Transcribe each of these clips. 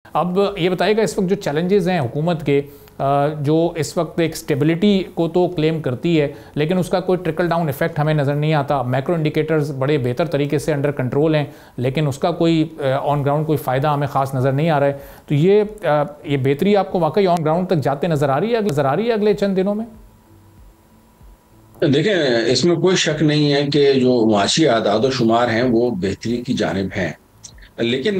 अब ये बताइएगा, इस वक्त जो चैलेंजेस हैं हुकूमत के, जो इस वक्त एक स्टेबिलिटी को तो क्लेम करती है लेकिन उसका कोई ट्रिकल डाउन इफेक्ट हमें नज़र नहीं आता। मैक्रो इंडिकेटर्स बड़े बेहतर तरीके से अंडर कंट्रोल हैं लेकिन उसका कोई ऑन ग्राउंड कोई फ़ायदा हमें ख़ास नज़र नहीं आ रहा है। तो ये बेहतरी आपको वाकई ऑन ग्राउंड तक जाते नज़र आ रही है अगले चंद दिनों में? देखें, इसमें कोई शक नहीं है कि जो मुआशी आदाद शुमार हैं वो बेहतरी की जानिब हैं। लेकिन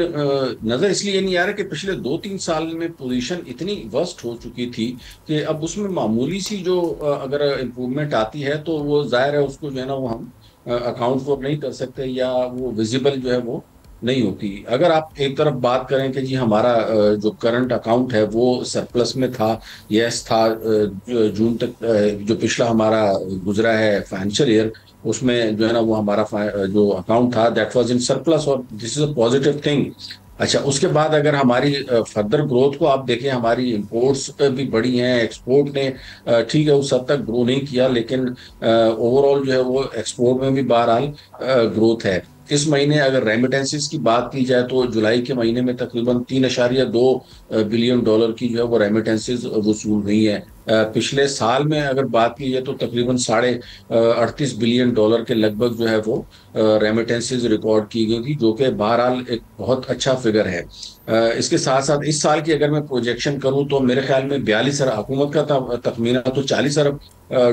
नजर इसलिए नहीं आ रहा कि पिछले 2-3 साल में पोजीशन इतनी वर्स्ट हो चुकी थी कि अब उसमें मामूली सी जो अगर इम्प्रूवमेंट आती है तो वो जाहिर है उसको जो है ना वो हम अकाउंट फॉर नहीं कर सकते या वो विजिबल जो है वो नहीं होती। अगर आप एक तरफ बात करें कि जी हमारा जो करंट अकाउंट है वो सरप्लस में था, यस था, जून तक जो पिछला हमारा गुजरा है फाइनेंशियल ईयर, उसमें जो है ना वो हमारा जो अकाउंट था दैट वाज इन सरप्लस और this is a positive thing. अच्छा, उसके बाद अगर हमारी फर्दर ग्रोथ को आप देखें, हमारी इंपोर्ट्स भी बढ़ी हैं, एक्सपोर्ट ने ठीक है उस हद तक ग्रो नहीं किया लेकिन ओवरऑल जो है वो एक्सपोर्ट में भी बहरहाल ग्रोथ है। इस महीने अगर रेमिटेंसेस की बात की जाए तो जुलाई के महीने में तकरीबन 3.2 बिलियन डॉलर की जो है वो रेमिटेंसेस वसूल हुई है। पिछले साल में अगर बात की जाए तो तकरीबन 38.5 बिलियन डॉलर के लगभग जो है वो रेमिटेंसेस रिकॉर्ड की गई थी, जो कि बहरहाल एक बहुत अच्छा फिगर है। इसके साथ साथ इस साल की अगर मैं प्रोजेक्शन करूं तो मेरे ख्याल में 42 अरब, हुकूमत का तखमीना तो 40 अरब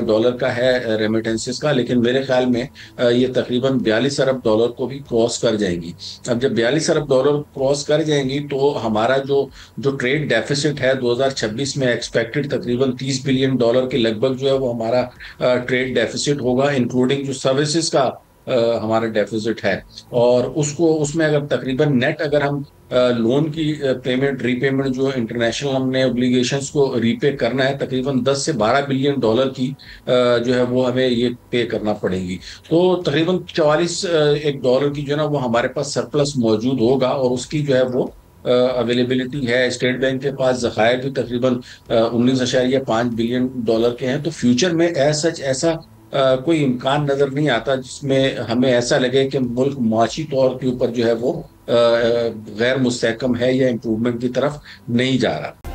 डॉलर का है रेमिटेंसेस का, लेकिन मेरे ख्याल में ये तकरीबन 42 अरब डॉलर को भी क्रॉस कर जाएंगी। अब जब 42 अरब डॉलर क्रॉस कर जाएंगी तो हमारा जो जो ट्रेड डेफिसिट है 2026 में एक्सपेक्टेड तकरीबन 30 बिलियन डॉलर के लगभग जो है वो हमारा ट्रेड डेफिसिट होगा, इंक्लूडिंग जो सर्विसेज का हमारा डेफिसिट है। और उसको उसमें अगर तकरीबन नेट अगर हम लोन की पेमेंट रीपेमेंट जो इंटरनेशनल हमने ओब्लिगेशंस को रीपे करना है तकरीबन 10 से 12 बिलियन डॉलर की जो है वो हमें ये पे करना पड़ेगी। तो तकरीबन 44 एक डॉलर की जो है ना वो हमारे पास सरप्लस मौजूद होगा और उसकी जो है वो अवेलेबिलिटी है। स्टेट बैंक के पास ज़खायर भी तकरीबन 19.5 बिलियन डॉलर के हैं। तो फ्यूचर में सच ऐसा कोई इम्कान नजर नहीं आता जिसमें हमें ऐसा लगे कि मुल्क माशी तौर के ऊपर जो है वो गैर मुस्तहकम है या इम्प्रूवमेंट की तरफ नहीं जा रहा।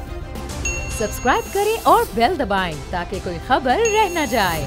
सब्सक्राइब करें और बेल दबाएं ताकि कोई खबर रह न जाए।